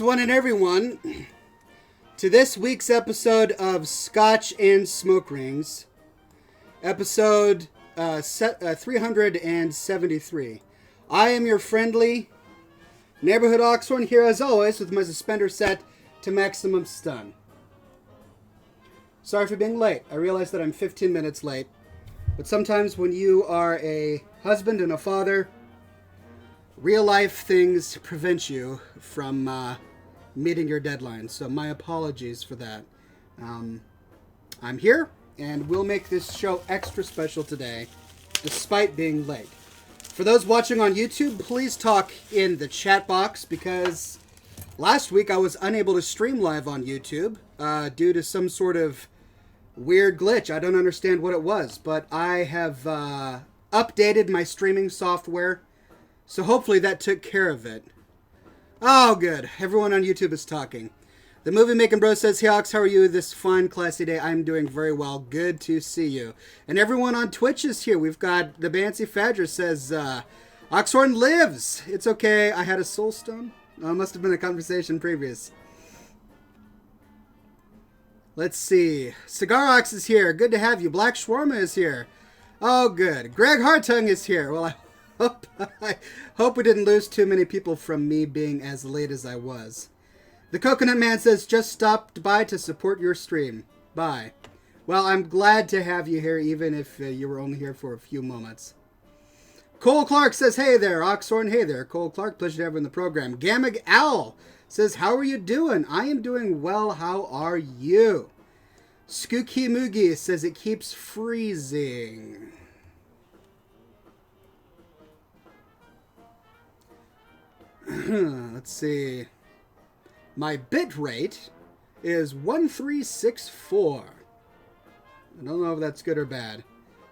One and everyone to this week's episode of Scotch and Smoke Rings, episode 373. I am your friendly neighborhood Oxhorn here as always with my suspender set to maximum stun. Sorry for being late. I realize that I'm 15 minutes late, but sometimes when you are a husband and a father, real life things prevent you from meeting your deadline, so my apologies for that. I'm here, and we'll make this show extra special today, despite being late. For those watching on YouTube, please talk in the chat box, because last week I was unable to stream live on YouTube due to some sort of weird glitch. I don't understand what it was, but I have updated my streaming software, so hopefully that took care of it. Oh, good. Everyone on YouTube is talking. The Movie Making Bro says, "Hey, Ox, how are you this fine, classy day?" I'm doing very well. Good to see you. And everyone on Twitch is here. We've got the Bancy Fadger says, Oxhorn lives. It's okay. I had a soul stone. Oh, must have been a conversation previous. Let's see. Cigar Ox is here. Good to have you. Black Shawarma is here. Oh, good. Greg Hartung is here. Well, I hope we didn't lose too many people from me being as late as I was. The Coconut Man says, "Just stopped by to support your stream. Bye." Well, I'm glad to have you here, even if you were only here for a few moments. Cole Clark says, "Hey there, Oxhorn." Hey there, Cole Clark. Pleasure to have you in the program. Gamig Owl says, "How are you doing?" I am doing well. How are you? Skooky Moogie says, "It keeps freezing." Let's see. My bit rate is 1364. I don't know if that's good or bad,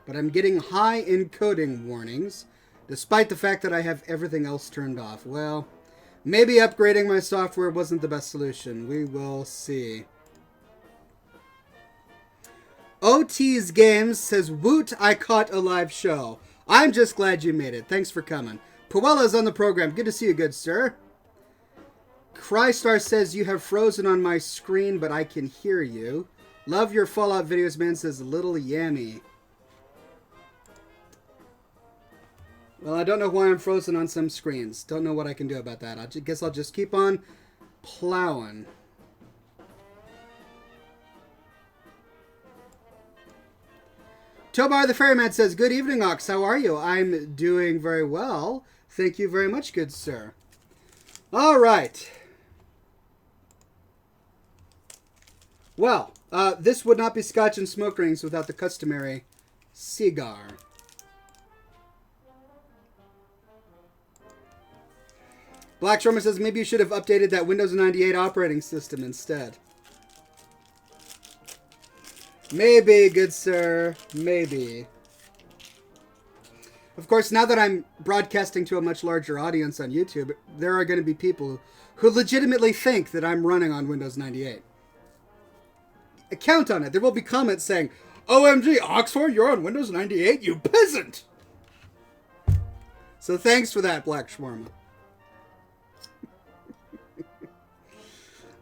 but I'm getting high encoding warnings, despite the fact that I have everything else turned off. Well, maybe upgrading my software wasn't the best solution. We will see. OT's Games says, "Woot, I caught a live show. I'm just glad you made it. Thanks for coming." Puella's on the program. Good to see you, good sir. Crystar says, "You have frozen on my screen, but I can hear you. Love your Fallout videos, man," says Little Yammy. Well, I don't know why I'm frozen on some screens. Don't know what I can do about that. I guess I'll just keep on plowing. Tobar the Ferryman says, "Good evening, Ox. How are you?" I'm doing very well. Thank you very much, good sir. All right. Well, this would not be Scotch and Smoke Rings without the customary cigar. Black Sherman says, "Maybe you should have updated that Windows 98 operating system instead." Maybe, good sir. Maybe. Of course, now that I'm broadcasting to a much larger audience on YouTube, there are going to be people who legitimately think that I'm running on Windows 98. Count on it. There will be comments saying, "OMG, Oxford, you're on Windows 98, you peasant!" So thanks for that, Black Shawarma.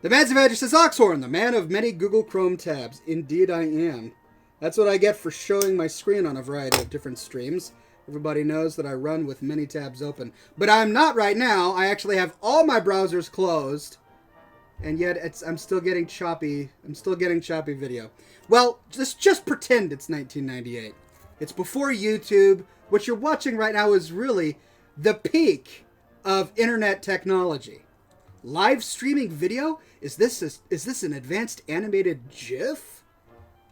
The Man's Avenger says, "Oxhorn, the man of many Google Chrome tabs." Indeed I am. That's what I get for showing my screen on a variety of different streams. Everybody knows that I run with many tabs open. But I'm not right now. I actually have all my browsers closed. And yet I'm still getting choppy. I'm still getting choppy video. Well, just pretend it's 1998. It's before YouTube. What you're watching right now is really the peak of internet technology. Live streaming video? Is this an advanced animated GIF?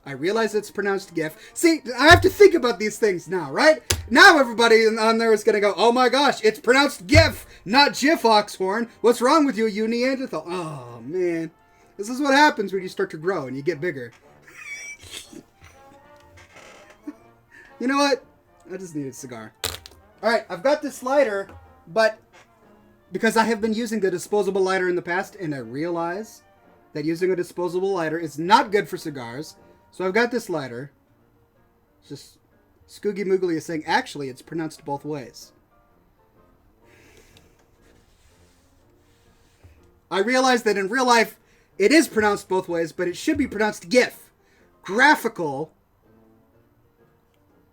I realize it's pronounced GIF. See, I have to think about these things now, right? Now everybody on there is going to go, "Oh my gosh, it's pronounced GIF, not GIF, Oxhorn. What's wrong with you, you Neanderthal?" Oh, man. This is what happens when you start to grow and you get bigger. You know what? I just need a cigar. All right, I've got this lighter, but because I have been using the disposable lighter in the past, and I realize that using a disposable lighter is not good for cigars, so I've got this lighter. It's just Scoogie Moogly is saying, actually, it's pronounced both ways. I realize that in real life, it is pronounced both ways, but it should be pronounced GIF. Graphical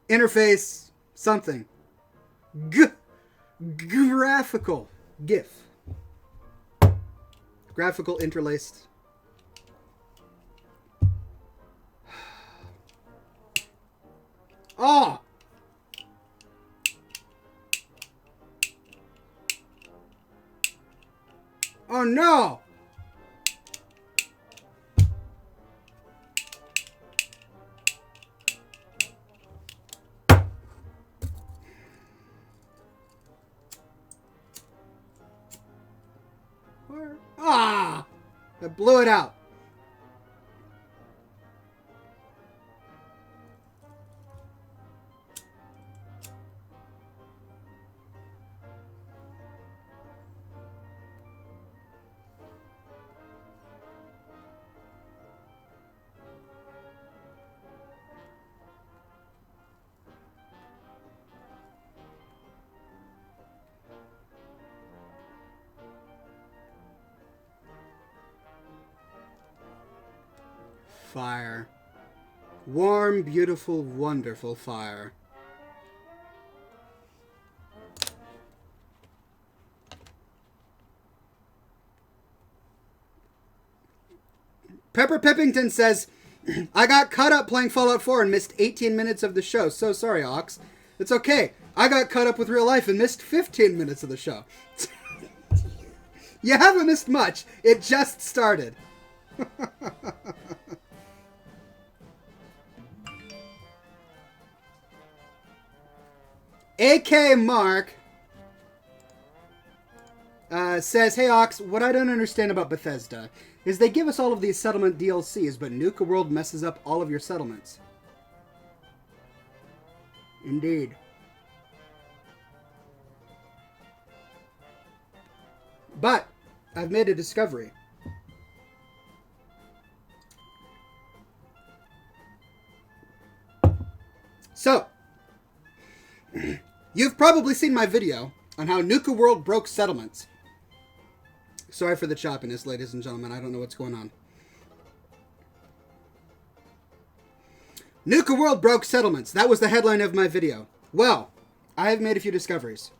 interface something. Graphical GIF. Graphical interlaced. Oh! Oh no! Where? Ah! I blew it out. Fire. Warm, beautiful, wonderful fire. Pepper Pippington says, I got caught up playing Fallout 4 and missed 18 minutes of the show. So sorry, Ox. It's okay. I got caught up with real life and missed 15 minutes of the show. You haven't missed much. It just started. AK Mark says, hey Ox, what I don't understand about Bethesda is they give us all of these settlement DLCs, but Nuka World messes up all of your settlements. Indeed. But I've made a discovery. So, you've probably seen my video on how Nuka World broke settlements. Sorry for the choppiness, ladies and gentlemen. I don't know what's going on. Nuka World broke settlements. That was the headline of my video. Well, I have made a few discoveries.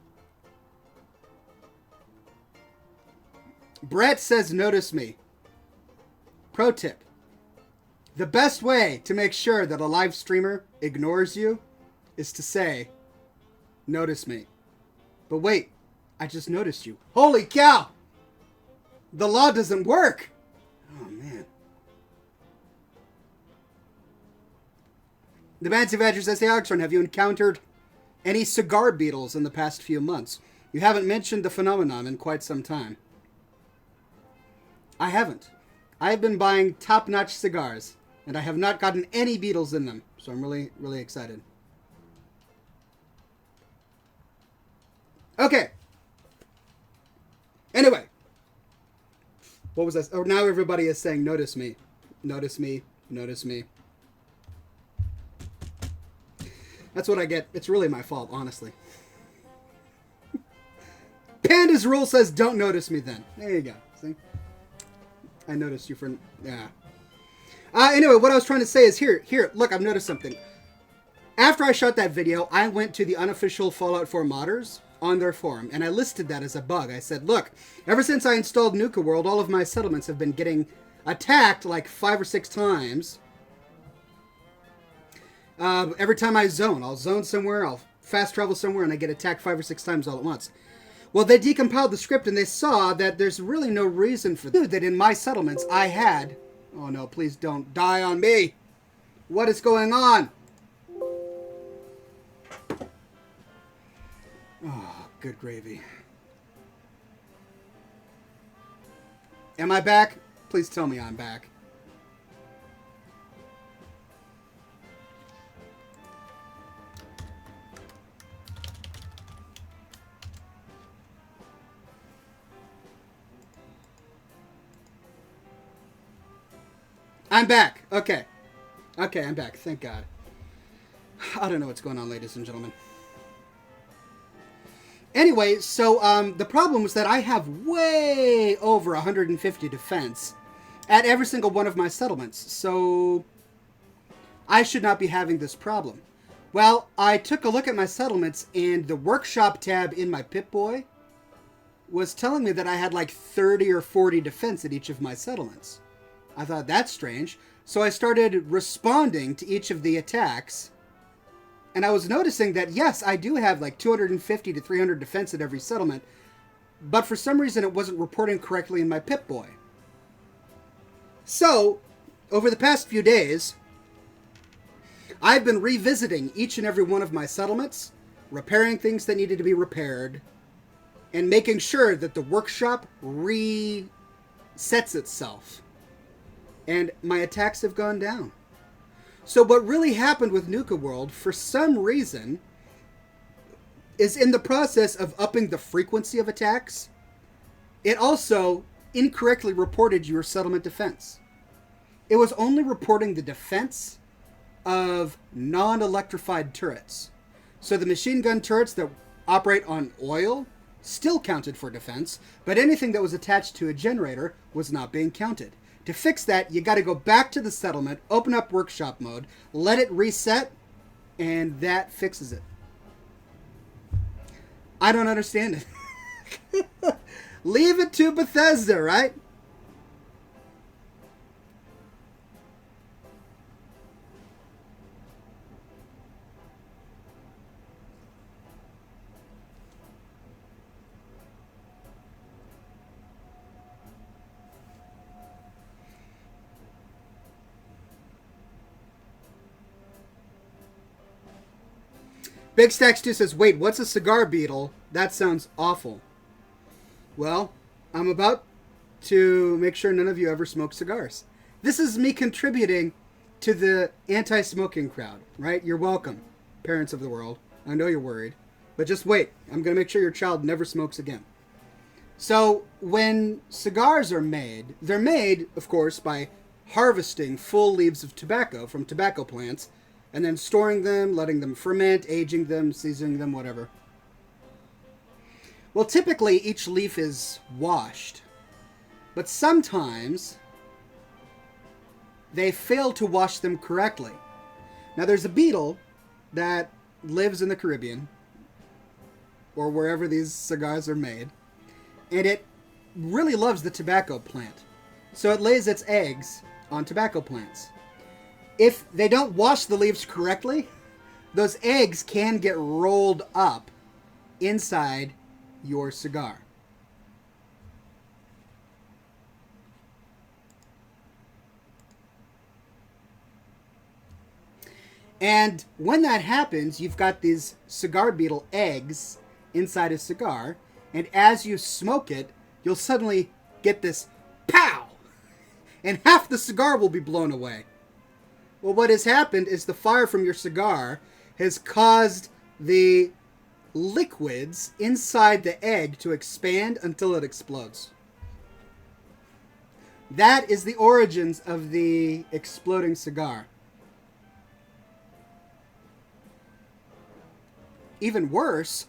Brett says, notice me. Pro tip. The best way to make sure that a live streamer ignores you is to say, notice me. But wait, I just noticed you. Holy cow! The law doesn't work! Oh, man. The Mancy Badger says, hey, Oxford, have you encountered any cigar beetles in the past few months? You haven't mentioned the phenomenon in quite some time. I haven't. I've been buying top-notch cigars, and I have not gotten any beetles in them. So I'm really, really excited. Okay. Anyway. What was that? Oh, now everybody is saying, notice me. Notice me. Notice me. That's what I get. It's really my fault, honestly. Panda's rule says, don't notice me then. There you go. See? I noticed you for... Yeah. Anyway, what I was trying to say is, here, look, I've noticed something. After I shot that video, I went to the unofficial Fallout 4 modders on their forum, and I listed that as a bug. I said, look, ever since I installed Nuka World, all of my settlements have been getting attacked like 5 or 6 times. Every time I zone, I'll zone somewhere, I'll fast travel somewhere, and I get attacked 5 or 6 times all at once. Well, they decompiled the script, and they saw that there's really no reason for that in my settlements I had... Oh no, please don't die on me! What is going on? Oh, good gravy. Am I back? Please tell me I'm back. I'm back. Okay. Okay, I'm back. Thank God. I don't know what's going on, ladies and gentlemen. Anyway, so the problem was that I have way over 150 defense at every single one of my settlements, so I should not be having this problem. Well, I took a look at my settlements, and the workshop tab in my Pip-Boy was telling me that I had like 30 or 40 defense at each of my settlements. I thought, that's strange. So I started responding to each of the attacks, and I was noticing that, yes, I do have like 250 to 300 defense at every settlement, but for some reason it wasn't reporting correctly in my Pip-Boy. So, over the past few days, I've been revisiting each and every one of my settlements, repairing things that needed to be repaired, and making sure that the workshop resets itself. And my attacks have gone down. So what really happened with Nuka World, for some reason, is in the process of upping the frequency of attacks, it also incorrectly reported your settlement defense. It was only reporting the defense of non-electrified turrets. So the machine gun turrets that operate on oil still counted for defense, but anything that was attached to a generator was not being counted. To fix that, you got to go back to the settlement, open up workshop mode, let it reset, and that fixes it. I don't understand it. Leave it to Bethesda, right? Big Stacks 2 says, wait, what's a cigar beetle? That sounds awful. Well, I'm about to make sure none of you ever smoke cigars. This is me contributing to the anti-smoking crowd, right? You're welcome, parents of the world. I know you're worried. But just wait. I'm going to make sure your child never smokes again. So, when cigars are made, they're made, of course, by harvesting full leaves of tobacco from tobacco plants, and then storing them, letting them ferment, aging them, seasoning them, whatever. Well, typically each leaf is washed, but sometimes they fail to wash them correctly. Now, there's a beetle that lives in the Caribbean, or wherever these cigars are made, and it really loves the tobacco plant. So it lays its eggs on tobacco plants. If they don't wash the leaves correctly, those eggs can get rolled up inside your cigar. And when that happens, you've got these cigar beetle eggs inside a cigar, and as you smoke it, you'll suddenly get this pow! And half the cigar will be blown away. Well, what has happened is the fire from your cigar has caused the liquids inside the egg to expand until it explodes. That is the origins of the exploding cigar. Even worse,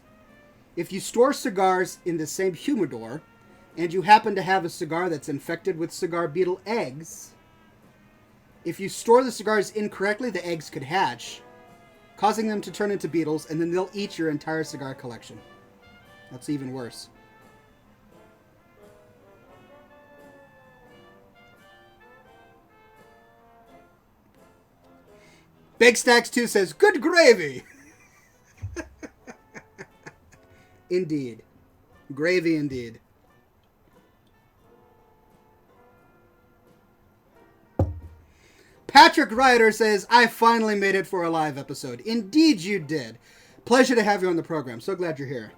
if you store cigars in the same humidor and you happen to have a cigar that's infected with cigar beetle eggs, if you store the cigars incorrectly, the eggs could hatch, causing them to turn into beetles, and then they'll eat your entire cigar collection. That's even worse. Big Stacks 2 says, good gravy! Indeed. Gravy indeed. Patrick Ryder says, I finally made it for a live episode. Indeed you did. Pleasure to have you on the program. So glad you're here.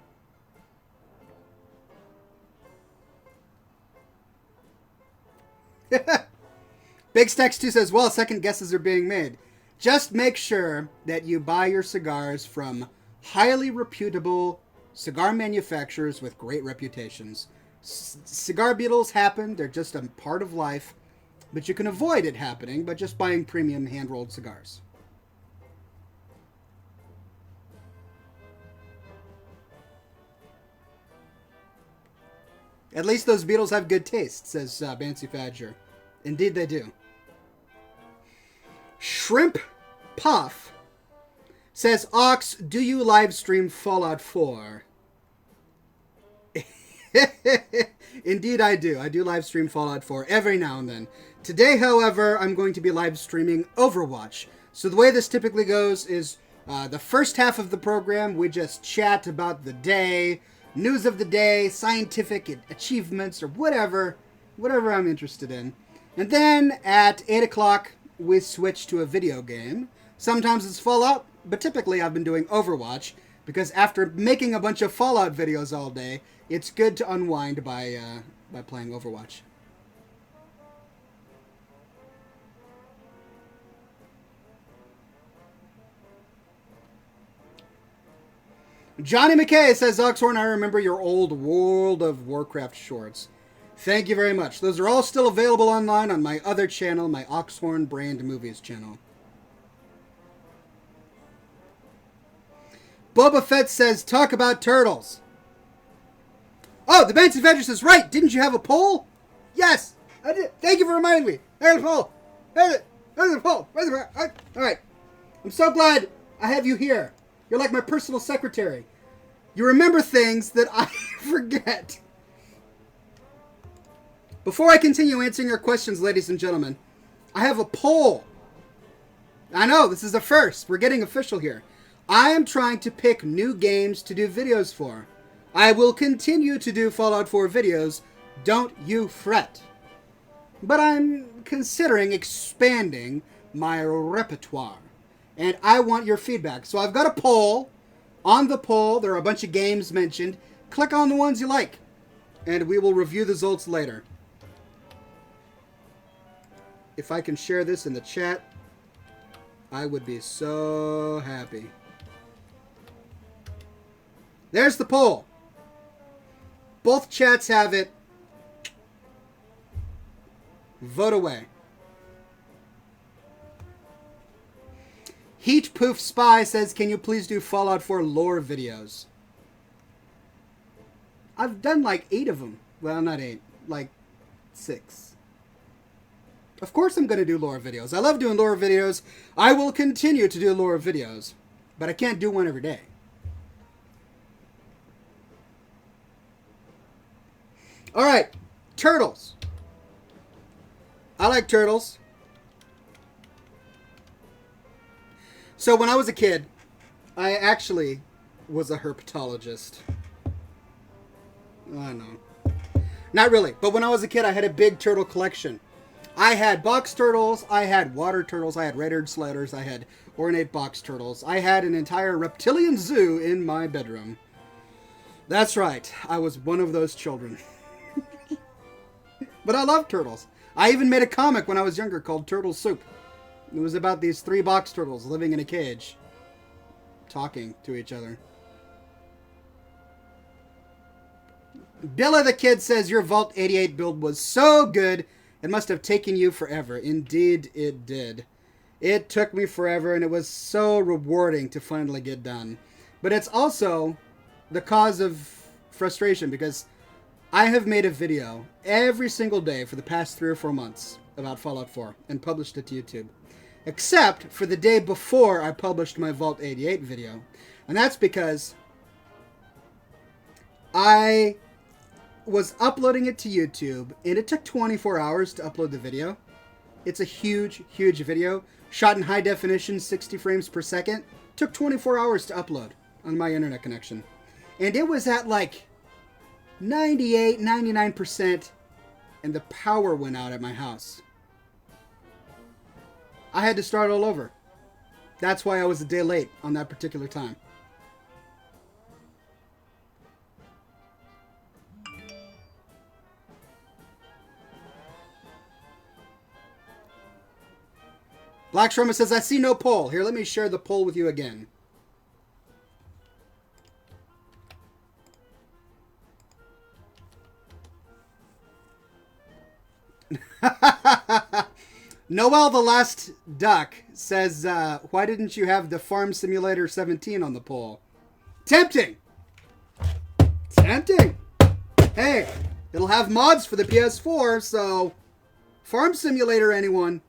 Big Stacks 2 says, well, second guesses are being made. Just make sure that you buy your cigars from highly reputable cigar manufacturers with great reputations. Cigar beetles happen. They're just a part of life. But you can avoid it happening by just buying premium hand-rolled cigars. At least those beetles have good taste, says Bancy Fadger. Indeed they do. Shrimp Puff says, Ox, do you live stream Fallout 4? Indeed I do. I do live stream Fallout 4 every now and then. Today, however, I'm going to be live streaming Overwatch. So the way this typically goes is the first half of the program, we just chat about the day, news of the day, scientific achievements, or whatever I'm interested in. And then at 8 o'clock, we switch to a video game. Sometimes it's Fallout, but typically I've been doing Overwatch, because after making a bunch of Fallout videos all day, it's good to unwind by playing Overwatch. Johnny McKay says, Oxhorn, I remember your old World of Warcraft shorts. Thank you very much. Those are all still available online on my other channel, my Oxhorn Brand Movies channel. Boba Fett says, talk about turtles. Oh, the Benson Adventure says, right, didn't you have a poll? Yes, I did. Thank you for reminding me. There's the poll. There's the poll. All right. I'm so glad I have you here. You're like my personal secretary. You remember things that I forget. Before I continue answering your questions, ladies and gentlemen, I have a poll. I know, this is a first. We're getting official here. I am trying to pick new games to do videos for. I will continue to do Fallout 4 videos. Don't you fret. But I'm considering expanding my repertoire. And I want your feedback. So I've got a poll. On the poll, there are a bunch of games mentioned. Click on the ones you like. And we will review the results later. If I can share this in the chat, I would be so happy. There's the poll. Both chats have it. Vote away. Heat Poof Spy says, can you please do Fallout 4 lore videos? I've done like 8 of them. Well, not 8. Like 6. Of course I'm going to do lore videos. I love doing lore videos. I will continue to do lore videos. But I can't do one every day. Alright. Turtles. I like turtles. So when I was a kid, I actually was a herpetologist. I know. Not really, but when I was a kid, I had a big turtle collection. I had box turtles, I had water turtles, I had red-eared sliders, I had ornate box turtles. I had an entire reptilian zoo in my bedroom. That's right, I was one of those children. But I love turtles. I even made a comic when I was younger called Turtle Soup. It was about these 3 box turtles living in a cage, talking to each other. Billa the Kid says, your Vault 88 build was so good, it must have taken you forever. Indeed, it did. It took me forever, and it was so rewarding to finally get done. But it's also the cause of frustration, because I have made a video every single day for the past 3 or 4 months about Fallout 4 and published it to YouTube. Except for the day before I published my Vault 88 video. And that's because I was uploading it to YouTube, and it took 24 hours to upload the video. It's a huge, huge video. Shot in high definition, 60 frames per second. Took 24 hours to upload on my internet connection. And it was at like 98, 99%, and the power went out at my house. I had to start all over. That's why I was a day late on that particular time. Black Shroma says, I see no poll. Here, let me share the poll with you again. Noel the Last Duck says, why didn't you have the Farm Simulator 17 on the poll? Tempting! Tempting! Hey, It'll have mods for the PS4, so Farm Simulator, anyone?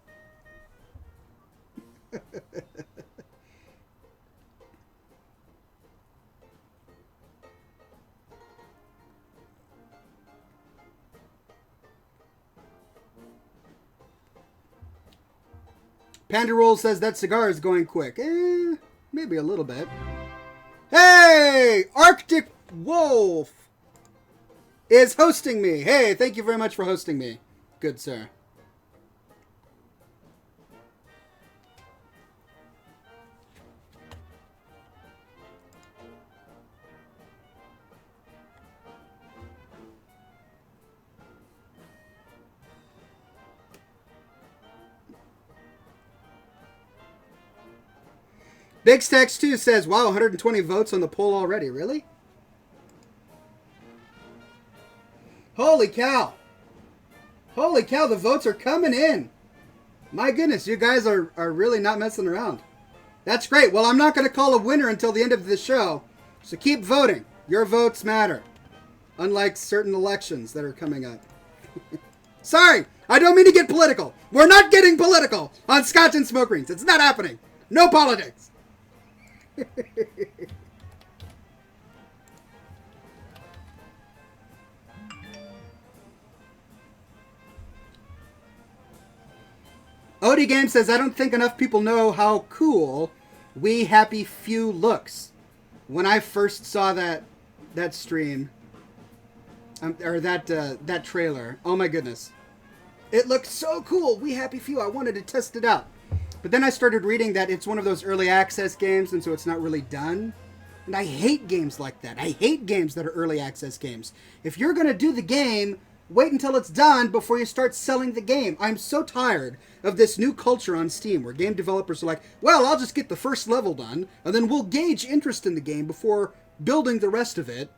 Panda Roll says that cigar is going quick. Maybe a little bit. Hey! Arctic Wolf is hosting me. Hey, thank you very much for hosting me. Good sir. Big Stacks 2 says, wow, 120 votes on the poll already. Really? Holy cow. Holy cow, the votes are coming in. My goodness, you guys are really not messing around. That's great. Well, I'm not going to call a winner until the end of the show, so keep voting. Your votes matter. Unlike certain elections that are coming up. Sorry, I don't mean to get political. We're not getting political on Scotch and Smoke Rings. It's not happening. No politics. Odie Game says, I don't think enough people know how cool We Happy Few looks. When I first saw that stream, or that trailer, oh my goodness. It looked so cool. We Happy Few. I wanted to test it out. But then I started reading that it's one of those early access games, and so it's not really done. And I hate games like that. I hate games that are early access games. If you're going to do the game, wait until it's done before you start selling the game. I'm so tired of this new culture on Steam where game developers are like, well, I'll just get the first level done, and then we'll gauge interest in the game before building the rest of it.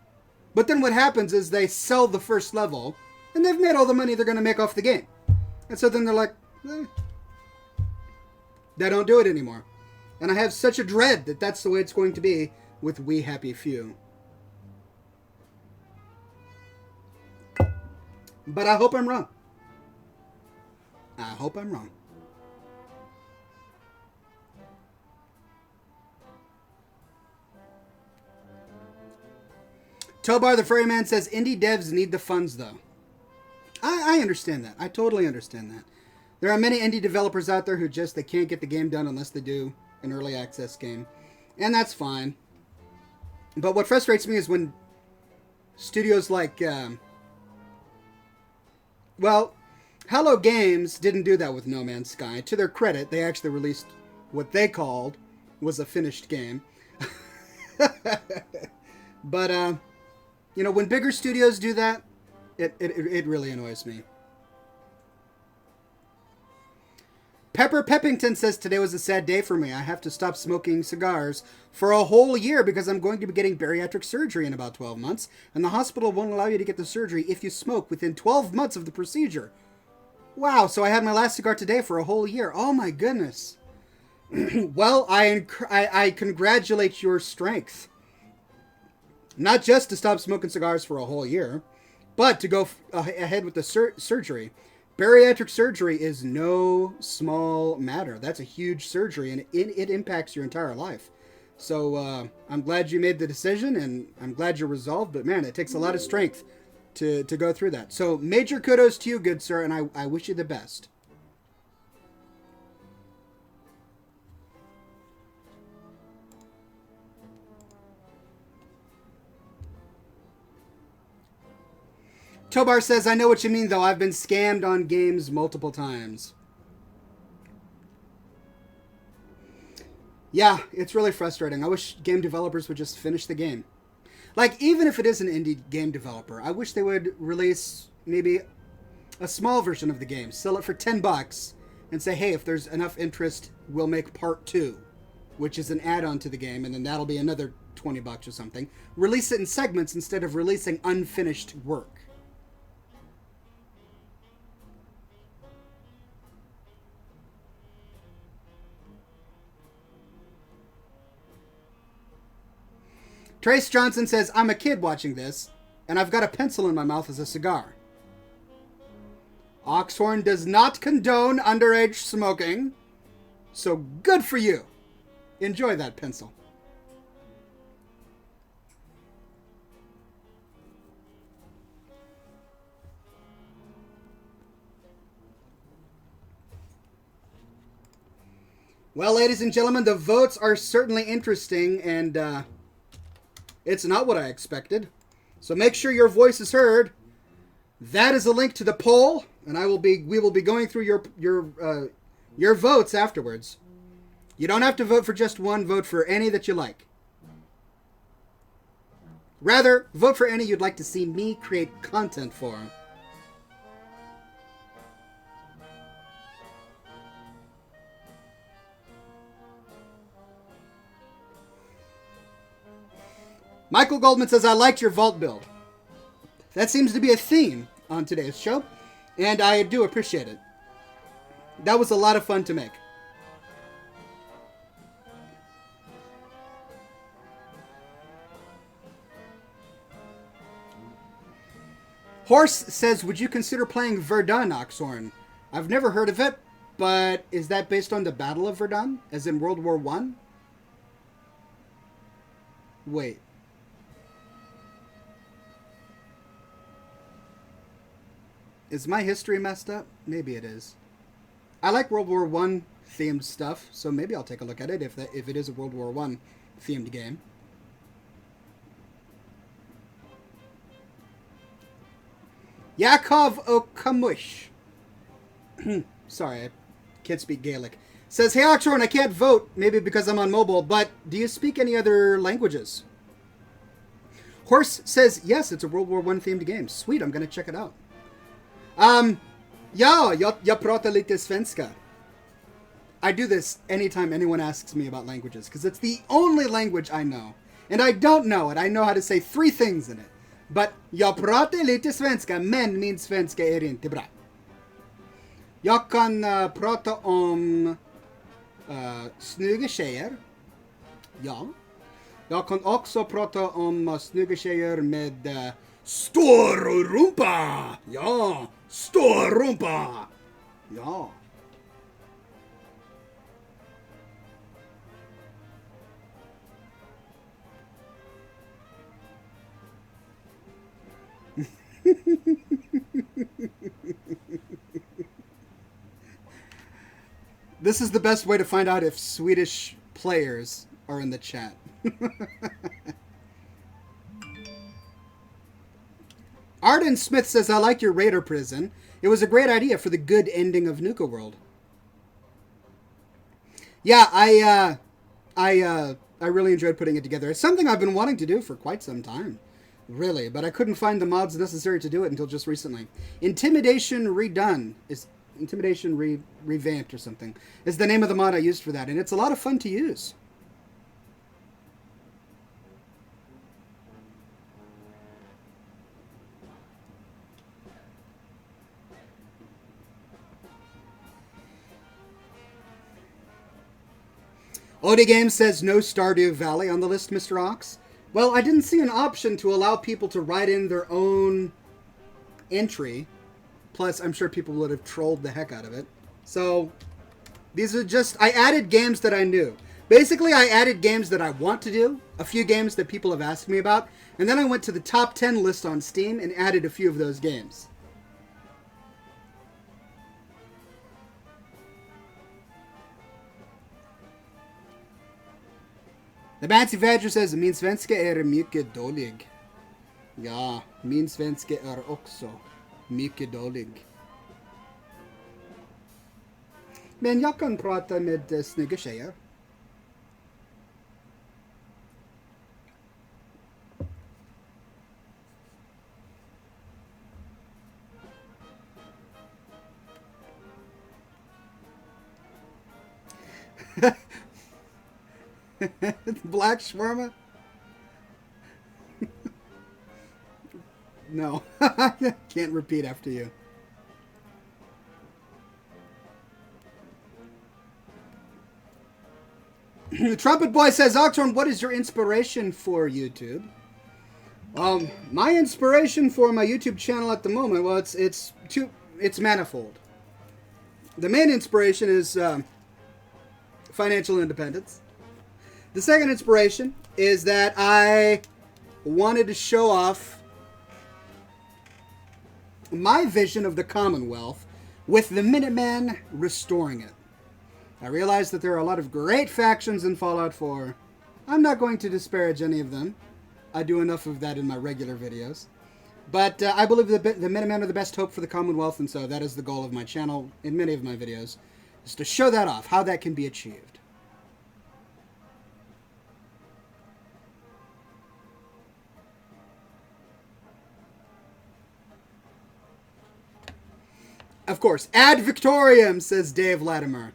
But then what happens is they sell the first level, and they've made all the money they're going to make off the game. And so then they're like, they don't do it anymore. And I have such a dread that that's the way it's going to be with We Happy Few. But I hope I'm wrong. I hope I'm wrong. Tobar the Ferryman says, indie devs need the funds, though. I understand that. I totally understand that. There are many indie developers out there who they can't get the game done unless they do an early access game. And that's fine. But what frustrates me is when studios like, Hello Games didn't do that with No Man's Sky. To their credit, they actually released what they called was a finished game. But, when bigger studios do that, it really annoys me. Pepper Peppington says, today was a sad day for me. I have to stop smoking cigars for a whole year because I'm going to be getting bariatric surgery in about 12 months. And the hospital won't allow you to get the surgery if you smoke within 12 months of the procedure. Wow, so I had my last cigar today for a whole year. Oh my goodness. Well, I congratulate your strength. Not just to stop smoking cigars for a whole year, but to go ahead with the surgery. Bariatric surgery is no small matter. That's a huge surgery, and it impacts your entire life. So I'm glad you made the decision, and I'm glad you're resolved. But man, it takes a lot of strength to go through that. So major kudos to you, good sir, and I wish you the best. Tobar says, I know what you mean, though. I've been scammed on games multiple times. Yeah, it's really frustrating. I wish game developers would just finish the game. Like, even if it is an indie game developer, I wish they would release maybe a small version of the game. Sell it for $10 and say, hey, if there's enough interest, we'll make part 2, which is an add-on to the game, and then that'll be another $20 or something. Release it in segments instead of releasing unfinished work. Trace Johnson says, I'm a kid watching this, and I've got a pencil in my mouth as a cigar. Oxhorn does not condone underage smoking, so good for you. Enjoy that pencil. Well, ladies and gentlemen, the votes are certainly interesting, and it's not what I expected. So make sure your voice is heard. That is a link to the poll, and we will be going through your votes afterwards. You don't have to vote for just one. Vote for any that you like. Rather, vote for any you'd like to see me create content for. Michael Goldman says, I liked your vault build. That seems to be a theme on today's show, and I do appreciate it. That was a lot of fun to make. Horse says, would you consider playing Verdun, Oxhorn? I've never heard of it, but is that based on the Battle of Verdun, as in World War I? Wait. Is my history messed up? Maybe it is. I like World War I themed stuff, so maybe I'll take a look at it if it is a World War I themed game. Yakov Okamush. Sorry, I can't speak Gaelic. Says, hey Oxhorn, I can't vote, maybe because I'm on mobile, but do you speak any other languages? Horse says, yes, it's a World War I themed game. Sweet, I'm going to check it out. Ja, jag pratar lite svenska. I do this anytime anyone asks me about languages, because it's the only language I know. And I don't know it. I know how to say 3 things in it. But jag pratar lite svenska, men min svenska är inte bra. Jag kan prata om snygga tjejer. Ja. Jag kan också prata om snygga tjejer med stor rumpa. Ja. Stor rumpa! Ja. This is the best way to find out if Swedish players are in the chat. Arden Smith says, I like your Raider prison. It was a great idea for the good ending of Nuka World. Yeah, I really enjoyed putting it together. It's something I've been wanting to do for quite some time, really, but I couldn't find the mods necessary to do it until just recently. Intimidation Redone is Intimidation Revamped or something is the name of the mod I used for that, and it's a lot of fun to use. Odie Games says no Stardew Valley on the list, Mr. Ox. Well, I didn't see an option to allow people to write in their own entry. Plus, I'm sure people would have trolled the heck out of it. So, these are just... I added games that I knew. Basically, I added games that I want to do, a few games that people have asked me about, and then I went to the top 10 list on Steam and added a few of those games. The Bancy Badger says, min svenska är mycket dålig. Ja, min svenska är också mycket dålig. Men jag kan prata med snygga tjejer. Black shawarma? No. Can't repeat after you. Trumpet Boy says, Oxhorn, what is your inspiration for YouTube? My inspiration for my YouTube channel at the moment, well, it's manifold. The main inspiration is financial independence. The second inspiration is that I wanted to show off my vision of the Commonwealth with the Minutemen restoring it. I realize that there are a lot of great factions in Fallout 4. I'm not going to disparage any of them. I do enough of that in my regular videos. But I believe the Minutemen are the best hope for the Commonwealth, and so that is the goal of my channel in many of my videos, is to show that off, how that can be achieved. Of course, ad Victoriam, says Dave Latimer,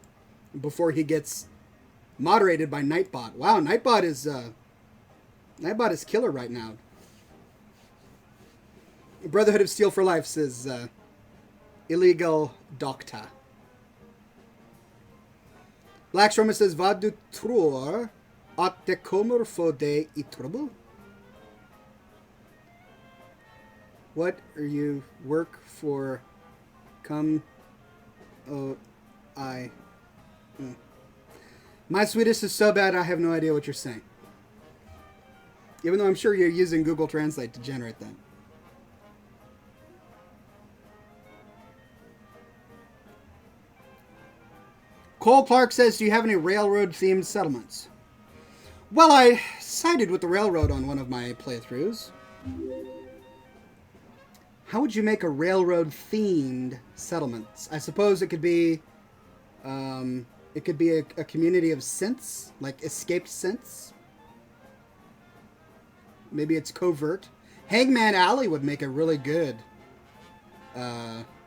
before he gets moderated by Nightbot. Wow, Nightbot is killer right now. Brotherhood of Steel for Life says illegal docta. Black Stroma says vad du tror att det kommer få dig I trouble? What are you work for? Come, oh, I. My Swedish is so bad I have no idea what you're saying. Even though I'm sure you're using Google Translate to generate that. Cole Clark says, do you have any railroad-themed settlements? Well, I sided with the railroad on one of my playthroughs. How would you make a railroad-themed settlement? I suppose it could be a community of synths, like escaped synths. Maybe it's covert. Hangman Alley would make a really good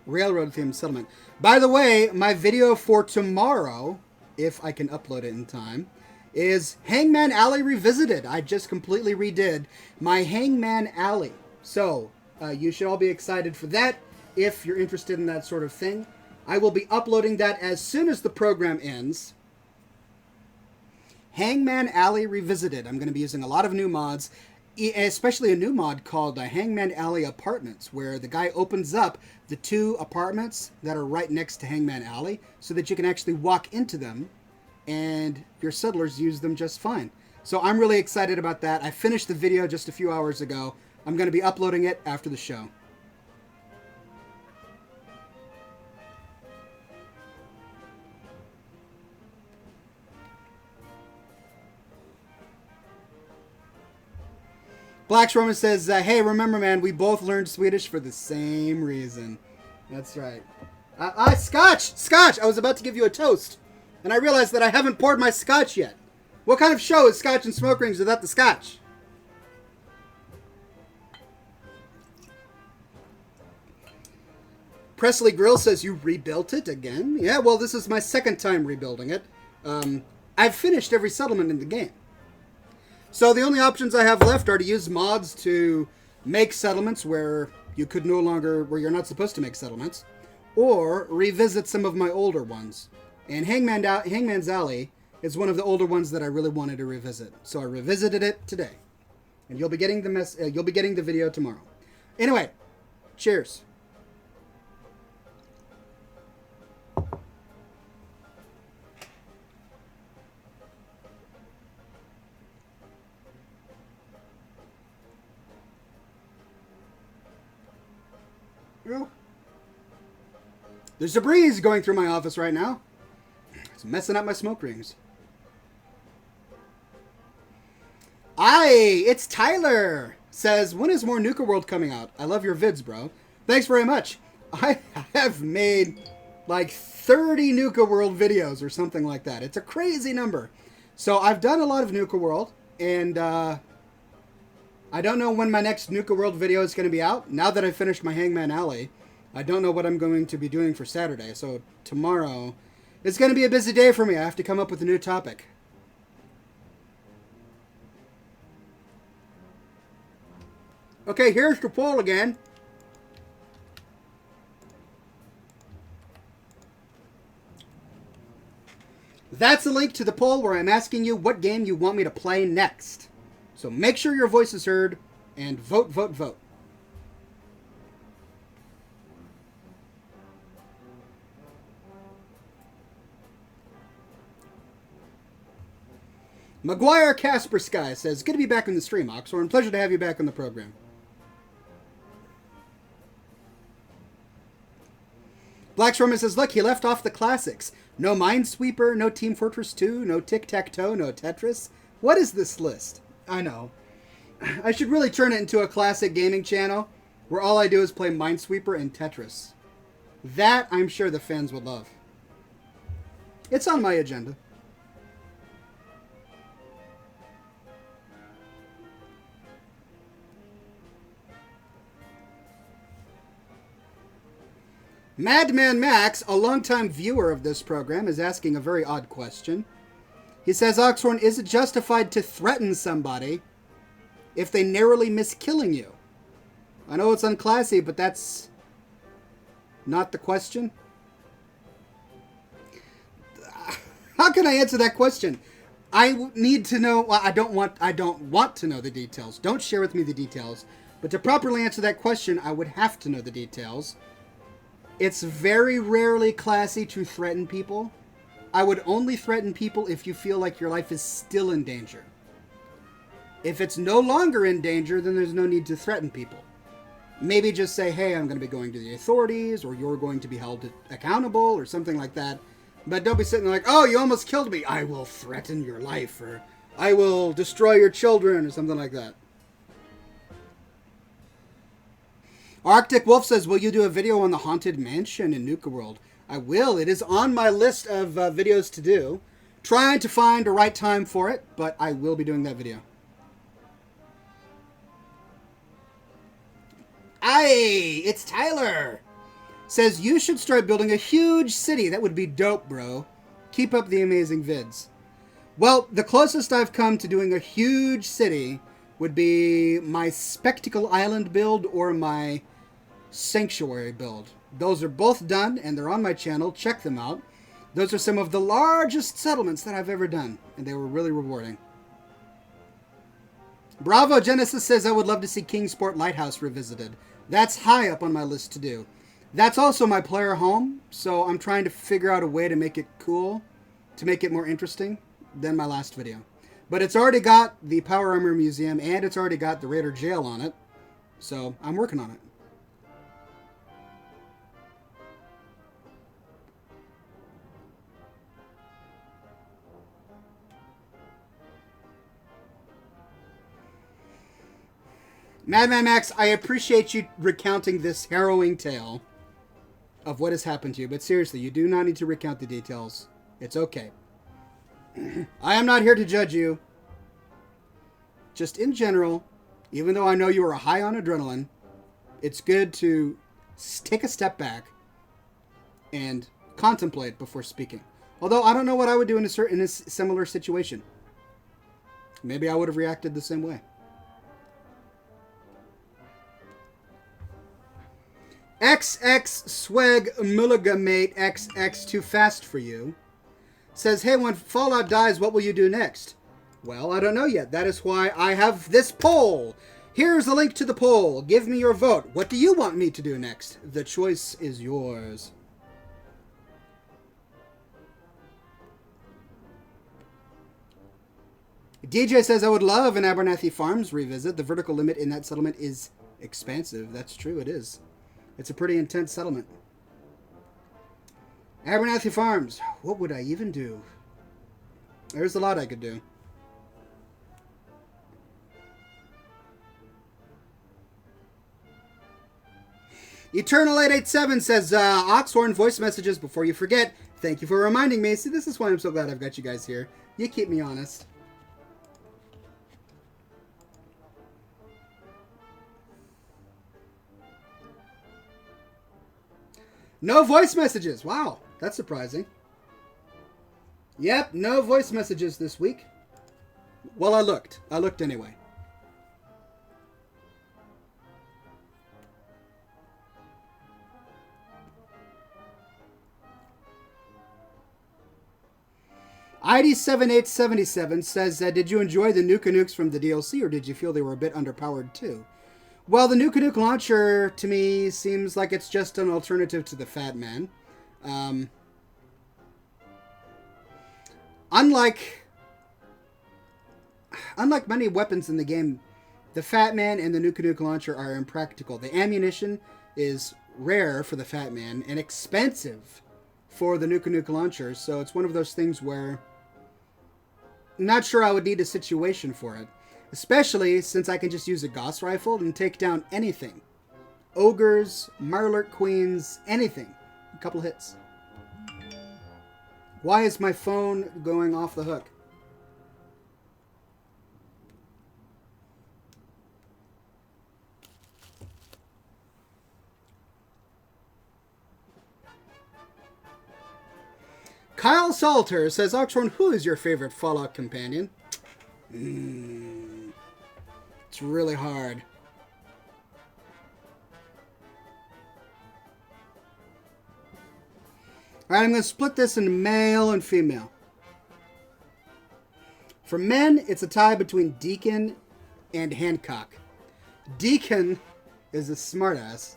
railroad-themed settlement. By the way, my video for tomorrow, if I can upload it in time, is Hangman Alley Revisited. I just completely redid my Hangman Alley. So, you should all be excited for that if you're interested in that sort of thing. I will be uploading that as soon as the program ends. Hangman Alley Revisited. I'm going to be using a lot of new mods, especially a new mod called Hangman Alley Apartments, where the guy opens up the 2 apartments that are right next to Hangman Alley so that you can actually walk into them and your settlers use them just fine. So I'm really excited about that. I finished the video just a few hours ago. I'm going to be uploading it after the show. Black Roman says, hey, remember, man, we both learned Swedish for the same reason. That's right. Scotch! Scotch! I was about to give you a toast, and I realized that I haven't poured my scotch yet. What kind of show is Scotch and Smoke Rings without the scotch? Presley Grill says, you rebuilt it again? Yeah, well, this is my second time rebuilding it. I've finished every settlement in the game. So the only options I have left are to use mods to make settlements where you're not supposed to make settlements, or revisit some of my older ones. And Hangman's Alley is one of the older ones that I really wanted to revisit. So I revisited it today. And you'll be getting the video tomorrow. Anyway, cheers. There's a breeze going through my office right now. It's messing up my smoke rings. It's Tyler. Says, when is more Nuka World coming out? I love your vids, bro. Thanks very much. I have made like 30 Nuka World videos or something like that. It's a crazy number. So I've done a lot of Nuka World, and I don't know when my next Nuka World video is going to be out. Now that I've finished my Hangman Alley, I don't know what I'm going to be doing for Saturday. So tomorrow, it's going to be a busy day for me. I have to come up with a new topic. Okay, here's the poll again. That's a link to the poll where I'm asking you what game you want me to play next. So make sure your voice is heard And vote, vote, vote. Maguire Casper Sky says, good to be back in the stream, Oxhorn. Pleasure to have you back on the program. Black Shorman says, look, he left off the classics. No Minesweeper, no Team Fortress 2, no Tic-Tac-Toe, no Tetris. What is this list? I know. I should really turn it into a classic gaming channel where all I do is play Minesweeper and Tetris. That I'm sure the fans would love. It's on my agenda. Madman Max, a longtime viewer of this program, is asking a very odd question. He says, Oxhorn, is it justified to threaten somebody if they narrowly miss killing you? I know it's unclassy, but that's not the question. How can I answer that question? I need to know. Well, I don't want to know the details. Don't share with me the details. But to properly answer that question, I would have to know the details. It's very rarely classy to threaten people. I would only threaten people if you feel like your life is still in danger. If it's no longer in danger, then there's no need to threaten people. Maybe just say, hey, I'm going to be going to the authorities, or you're going to be held accountable, or something like that. But don't be sitting there like, oh, you almost killed me. I will threaten your life, or I will destroy your children, or something like that. Arctic Wolf says, will you do a video on the Haunted Mansion in Nuka World? I will. It is on my list of videos to do. Trying to find a right time for it, but I will be doing that video. Aye, it's Tyler. Says, you should start building a huge city. That would be dope, bro. Keep up the amazing vids. Well, the closest I've come to doing a huge city would be my Spectacle Island build or my Sanctuary build. Those are both done, and they're on my channel. Check them out. Those are some of the largest settlements that I've ever done, and they were really rewarding. Bravo Genesis says, I would love to see Kingsport Lighthouse revisited. That's high up on my list to do. That's also my player home, so I'm trying to figure out a way to make it cool, to make it more interesting than my last video. But it's already got the Power Armor Museum, and it's already got the Raider Jail on it, so I'm working on it. Madman Max, I appreciate you recounting this harrowing tale of what has happened to you, but seriously, you do not need to recount the details. It's okay. I am not here to judge you. Just in general, even though I know you are high on adrenaline, it's good to take a step back and contemplate before speaking. Although I don't know what I would do in a similar situation. Maybe I would have reacted the same way. XX Swag Mulligamate XX Too Fast For You says, hey, when Fallout dies, what will you do next? Well, I don't know yet. That is why I have this poll. Here's a link to the poll. Give me your vote. What do you want me to do next? The choice is yours. DJ says, I would love an Abernathy Farms revisit. The vertical limit in that settlement is expansive. That's true, it is. It's a pretty intense settlement. Abernathy Farms. What would I even do? There's a lot I could do. Eternal887 says, Oxhorn voice messages before you forget. Thank you for reminding me. See, this is why I'm so glad I've got you guys here. You keep me honest. No voice messages. Wow, that's surprising. Yep, no voice messages this week. Well, I looked. I looked anyway. ID7877 says, did you enjoy the Nuka Nukes from the DLC, or did you feel they were a bit underpowered too? Well, the Nuka Nuke launcher, to me, seems like it's just an alternative to the Fat Man. Unlike many weapons in the game, the Fat Man and the Nuka Nuke launcher are impractical. The ammunition is rare for the Fat Man and expensive for the Nuka Nuke launcher, so it's one of those things where I'm not sure I would need a situation for it. Especially since I can just use a Gauss rifle and take down anything. Ogres, Mirelurk Queens, anything. A couple hits. Why is my phone going off the hook? Kyle Salter says, Oxhorn, who is your favorite Fallout companion? It's really hard. Alright, I'm going to split this into male and female. For men, it's a tie between Deacon and Hancock. Deacon is a smartass,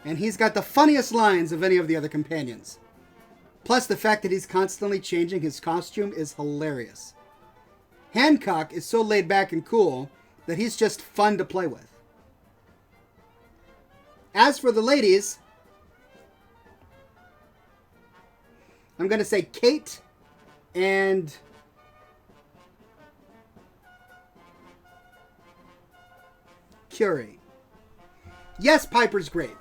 and he's got the funniest lines of any of the other companions. Plus, the fact that he's constantly changing his costume is hilarious. Hancock is so laid back and cool that he's just fun to play with. As for the ladies, I'm going to say Kate and Curie. Yes, Piper's great.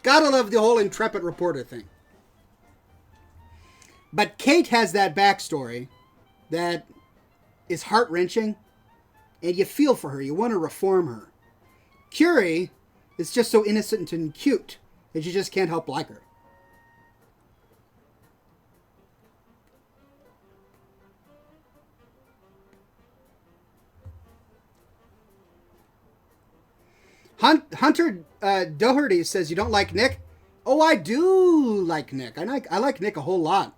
Gotta love the whole intrepid reporter thing. But Kate has that backstory that is heart-wrenching, and you feel for her. You want to reform her. Curie is just so innocent and cute that you just can't help like her. Hunter Doherty says, you don't like Nick? Oh, I do like Nick. I like Nick a whole lot.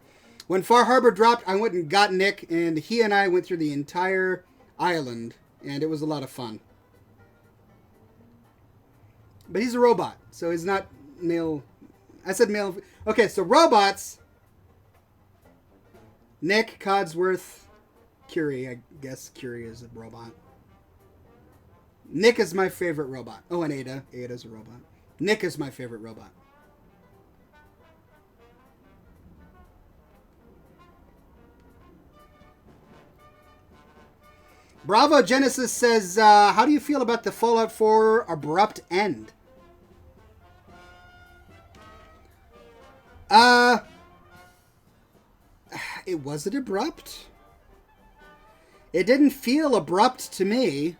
When Far Harbor dropped, I went and got Nick, and he and I went through the entire island, and it was a lot of fun. But he's a robot, so he's not male. I said male. Okay, so robots. Nick, Codsworth, Curie. I guess Curie is a robot. Nick is my favorite robot. Oh, and Ada. Ada's a robot. Nick is my favorite robot. Bravo Genesis says, how do you feel about the Fallout 4 abrupt end? Was it abrupt? It didn't feel abrupt to me.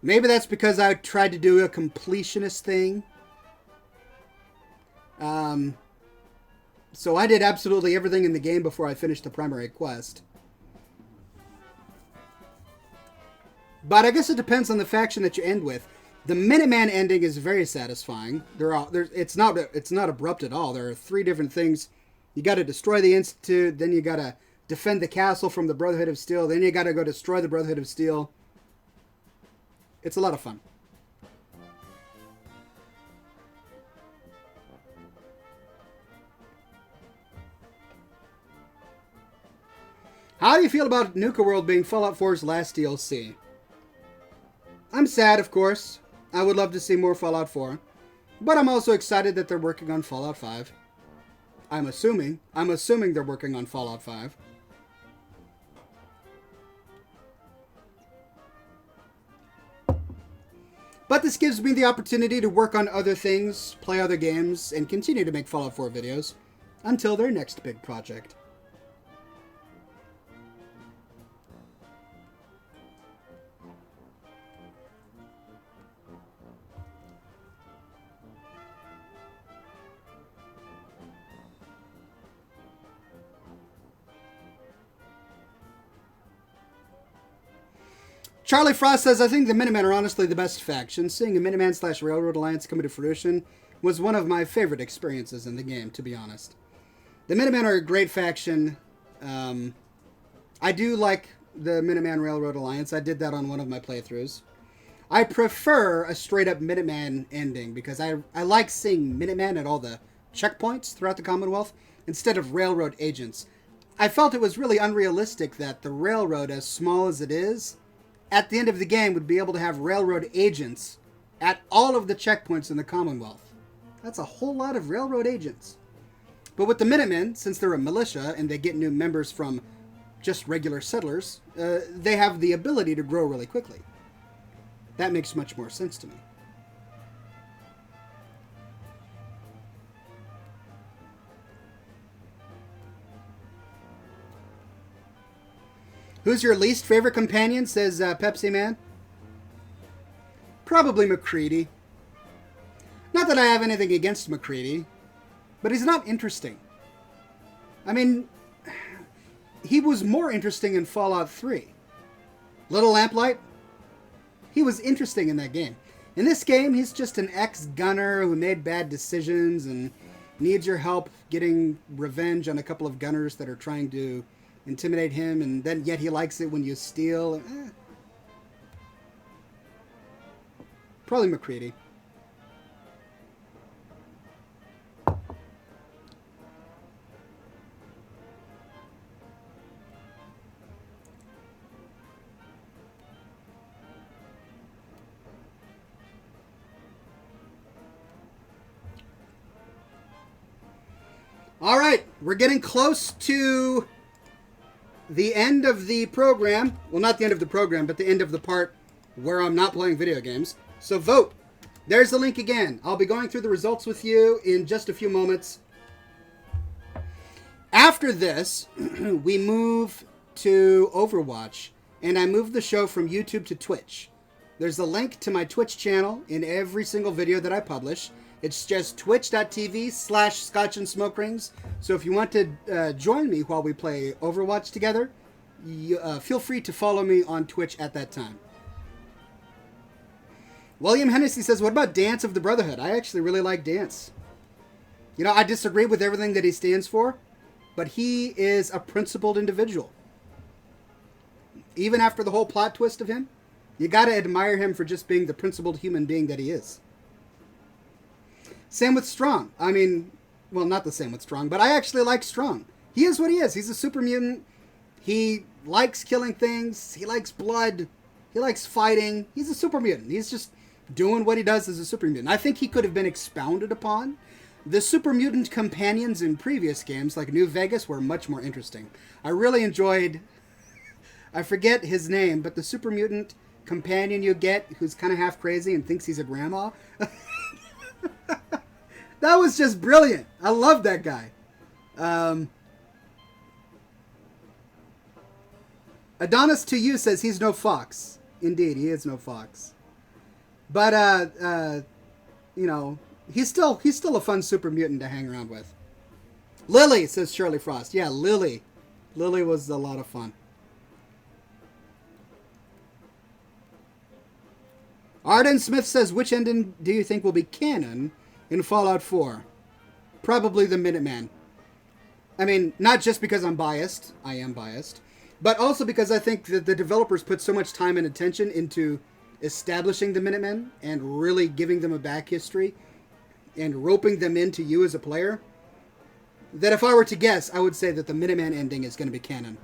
Maybe that's because I tried to do a completionist thing. So I did absolutely everything in the game before I finished the primary quest. But I guess it depends on the faction that you end with. The Minuteman ending is very satisfying. It's not abrupt at all. There are 3 different things. You got to destroy the Institute, then you got to defend the castle from the Brotherhood of Steel, then you got to go destroy the Brotherhood of Steel. It's a lot of fun. How do you feel about Nuka World being Fallout 4's last DLC? I'm sad, of course. I would love to see more Fallout 4. But I'm also excited that they're working on Fallout 5. I'm assuming they're working on Fallout 5. But this gives me the opportunity to work on other things, play other games, and continue to make Fallout 4 videos until their next big project. Charlie Frost says, I think the Minutemen are honestly the best faction. Seeing a Minuteman/Railroad Alliance come into fruition was one of my favorite experiences in the game, to be honest. The Minutemen are a great faction. I do like the Minuteman Railroad Alliance. I did that on one of my playthroughs. I prefer a straight-up Minuteman ending because I like seeing Minutemen at all the checkpoints throughout the Commonwealth instead of railroad agents. I felt it was really unrealistic that the railroad, as small as it is, at the end of the game would be able to have railroad agents at all of the checkpoints in the Commonwealth. That's a whole lot of railroad agents. But with the Minutemen, since they're a militia and they get new members from just regular settlers, they have the ability to grow really quickly. That makes much more sense to me. Who's your least favorite companion, says Pepsi Man? Probably McCready. Not that I have anything against McCready, but he's not interesting. I mean, he was more interesting in Fallout 3. Little Lamplight? He was interesting in that game. In this game, he's just an ex-gunner who made bad decisions and needs your help getting revenge on a couple of gunners that are trying to intimidate him, and then yet he likes it when you steal. Probably McCready. All right, we're getting close to the end of the program. Well, not the end of the program, but the end of the part where I'm not playing video games. So vote. There's the link again. I'll be going through the results with you in just a few moments. After this, we move to Overwatch, and I move the show from YouTube to Twitch. There's a link to my Twitch channel in every single video that I publish. It's just twitch.tv/Scotch and Smoke Rings. So if you want to join me while we play Overwatch together, feel free to follow me on Twitch at that time. William Hennessy says, what about Dance of the Brotherhood? I actually really like Dance. You know, I disagree with everything that he stands for, but he is a principled individual. Even after the whole plot twist of him, you gotta admire him for just being the principled human being that he is. Same with Strong. I mean, well, not the same with Strong, but I actually like Strong. He is what he is. He's a super mutant. He likes killing things. He likes blood. He likes fighting. He's a super mutant. He's just doing what he does as a super mutant. I think he could have been expounded upon. The super mutant companions in previous games, like New Vegas, were much more interesting. I really enjoyed, I forget his name, but the super mutant companion you get who's kind of half crazy and thinks he's a grandma. That was just brilliant. I love that guy. Adonis to you says he's no fox. Indeed, he is no fox. But you know, he's still a fun super mutant to hang around with. Lily, says Shirley Frost. Yeah, Lily. Lily was a lot of fun. Arden Smith says, which ending do you think will be canon in Fallout 4? Probably the Minuteman. I mean, not just because I'm biased. I am biased. But also because I think that the developers put so much time and attention into establishing the Minutemen and really giving them a back history and roping them into you as a player, that if I were to guess, I would say that the Minuteman ending is going to be canon.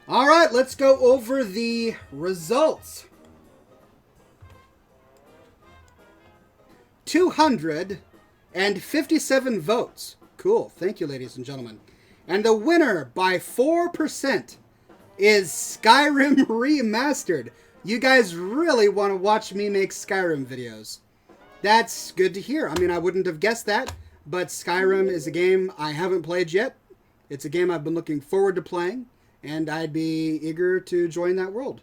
All right, let's go over the results. 257 votes. Cool. Thank you, ladies and gentlemen. And the winner by 4% is Skyrim Remastered. You guys really want to watch me make Skyrim videos. That's good to hear. I mean, I wouldn't have guessed that, but Skyrim is a game I haven't played yet. It's a game I've been looking forward to playing, and I'd be eager to join that world.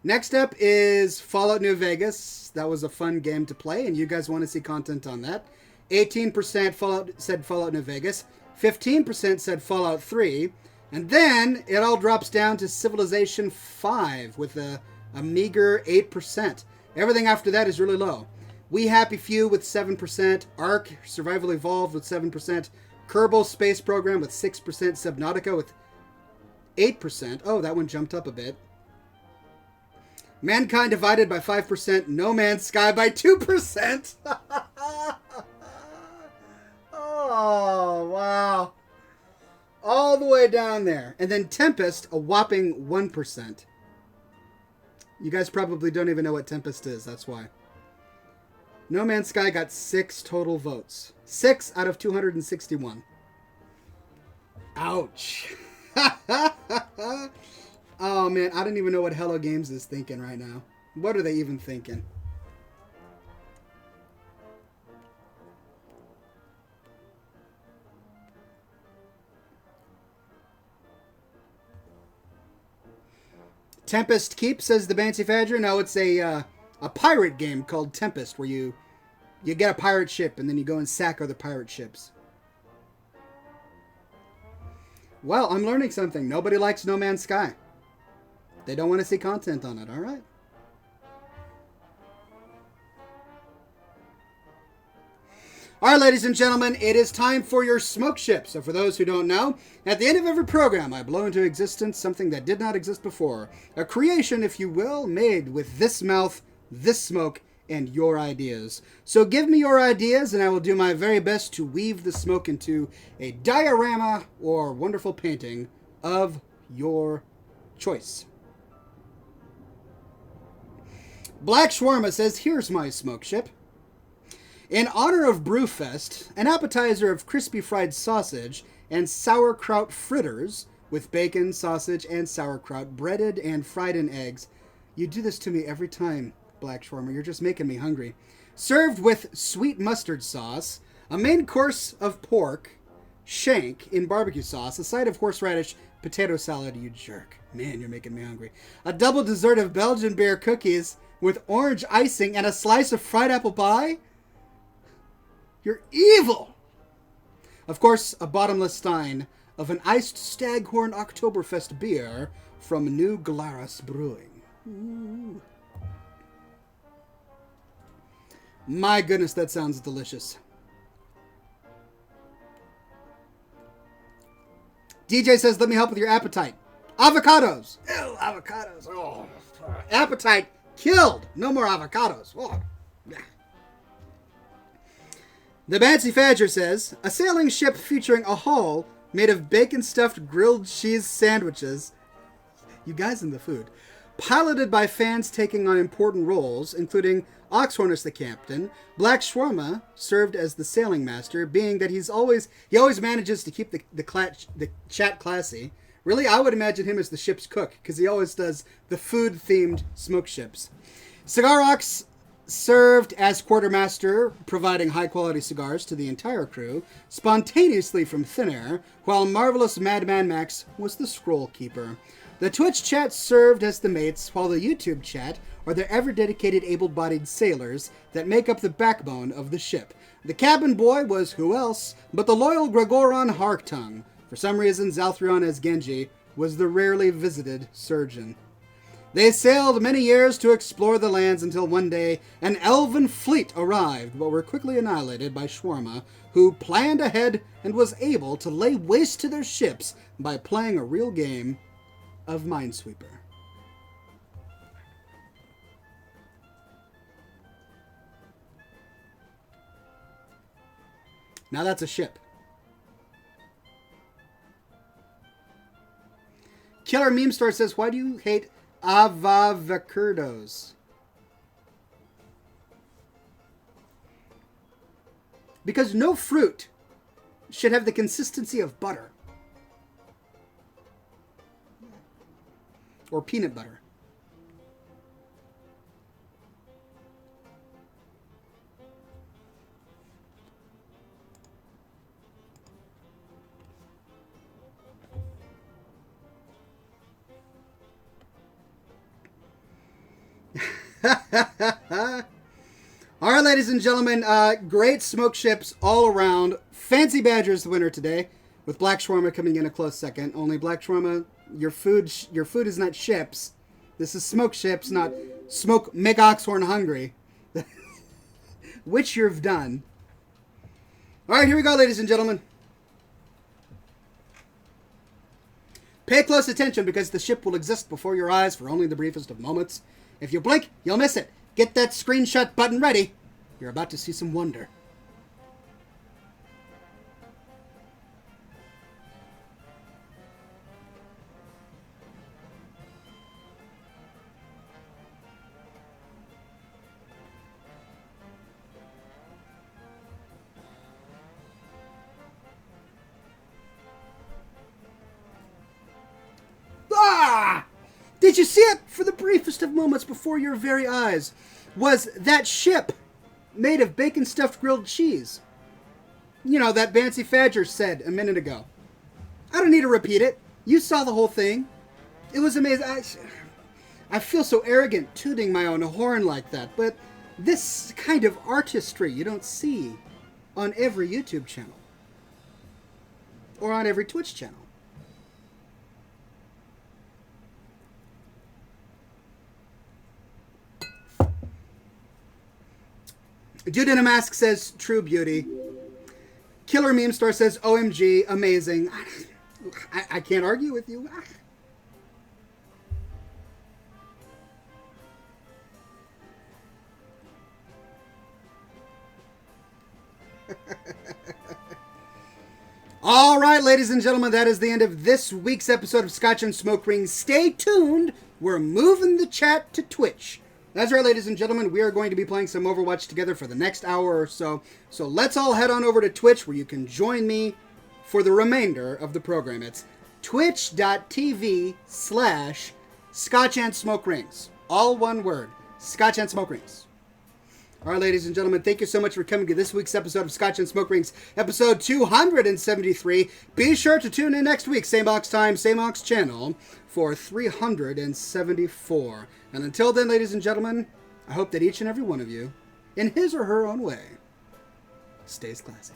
Next up is Fallout New Vegas. That was a fun game to play, and you guys want to see content on that. 18% said Fallout New Vegas. 15% said Fallout 3. And then it all drops down to Civilization 5 with a meager 8%. Everything after that is really low. We Happy Few with 7%. Ark Survival Evolved with 7%. Kerbal Space Program with 6%. Subnautica with 8%. Oh, that one jumped up a bit. Mankind Divided by 5%. No Man's Sky by 2%. Oh, wow. All the way down there. And then Tempest, a whopping 1%. You guys probably don't even know what Tempest is. That's why. No Man's Sky got 6 total votes. 6 out of 261. Ouch. Oh, man. I don't even know what Hello Games is thinking right now. What are they even thinking? Tempest Keep, says the Bancy Fadger. No, it's a pirate game called Tempest, where you get a pirate ship and then you go and sack other pirate ships. Well, I'm learning something. Nobody likes No Man's Sky. They don't want to see content on it, all right? All right, ladies and gentlemen, it is time for your smoke ship. So for those who don't know, at the end of every program, I blow into existence something that did not exist before. A creation, if you will, made with this mouth, this smoke, and your ideas. So give me your ideas, and I will do my very best to weave the smoke into a diorama or wonderful painting of your choice. Black Shawarma says, here's my smoke ship. In honor of Brewfest, an appetizer of crispy fried sausage and sauerkraut fritters with bacon, sausage, and sauerkraut breaded and fried in eggs. You do this to me every time, Black Shawarma. You're just making me hungry. Served with sweet mustard sauce, a main course of pork, shank in barbecue sauce, a side of horseradish potato salad, you jerk. Man, you're making me hungry. A double dessert of Belgian beer cookies with orange icing and a slice of fried apple pie? You're evil! Of course, a bottomless stein of an iced Staghorn Oktoberfest beer from New Glarus Brewing. Ooh. My goodness, that sounds delicious. DJ says, let me help with your appetite. Avocados! Ew, avocados. Oh, appetite killed. No more avocados. Oh. The Bancy Fadger says, a sailing ship featuring a hull made of bacon-stuffed grilled cheese sandwiches. You guys in the food. Piloted by fans taking on important roles, including Oxhorn as the captain. Black Shawarma served as the sailing master, being that he always manages to keep the chat classy. Really, I would imagine him as the ship's cook, because he always does the food-themed smoke ships. Cigar Ox served as quartermaster, providing high-quality cigars to the entire crew, spontaneously from thin air, while Marvelous Madman Max was the scroll keeper. The Twitch chat served as the mates, while the YouTube chat are the ever-dedicated able-bodied sailors that make up the backbone of the ship. The cabin boy was who else but the loyal Gregoron Harktongue. For some reason, Zalthrion as Genji was the rarely visited surgeon. They sailed many years to explore the lands until one day an elven fleet arrived, but were quickly annihilated by Shawarma, who planned ahead and was able to lay waste to their ships by playing a real game of Minesweeper. Now that's a ship. Killer Meme Star says, why do you hate avocados? Because no fruit should have the consistency of butter. Or peanut butter. All right, ladies and gentlemen, great smoke ships all around. Fancy Badger's the winner today. with black shawarma coming in a close second. Only black shawarma, your food is not ships. This is smoke ships, not smoke make oxhorn hungry, which you've done. All right, here we go, ladies and gentlemen. Pay close attention because the ship will exist before your eyes for only the briefest of moments. If you blink, you'll miss it. Get that screenshot button ready. You're about to see some wonder. Ah! Did you see it? For the briefest of moments before your very eyes was that ship made of bacon-stuffed grilled cheese. You know, that Bancy Fadger said a minute ago. I don't need to repeat it. You saw the whole thing. It was amazing. I feel so arrogant tooting my own horn like that, but this kind of artistry you don't see on every YouTube channel or on every Twitch channel. Dude in a Mask says, true beauty. Killer Meme Star says, OMG, amazing. I can't argue with you. All right, ladies and gentlemen, that is the end of this week's episode of Scotch and Smoke Rings. Stay tuned. We're moving the chat to Twitch. That's right, ladies and gentlemen, we are going to be playing some Overwatch together for the next hour or so. So let's all head on over to Twitch where you can join me for the remainder of the program. It's twitch.tv/Scotch and Smoke Rings. All one word, Scotch and Smoke Rings. All right, ladies and gentlemen, thank you so much for coming to this week's episode of Scotch and Smoke Rings, episode 273. Be sure to tune in next week, same box time, same box channel, for 374. And until then, ladies and gentlemen, I hope that each and every one of you, in his or her own way, stays classy.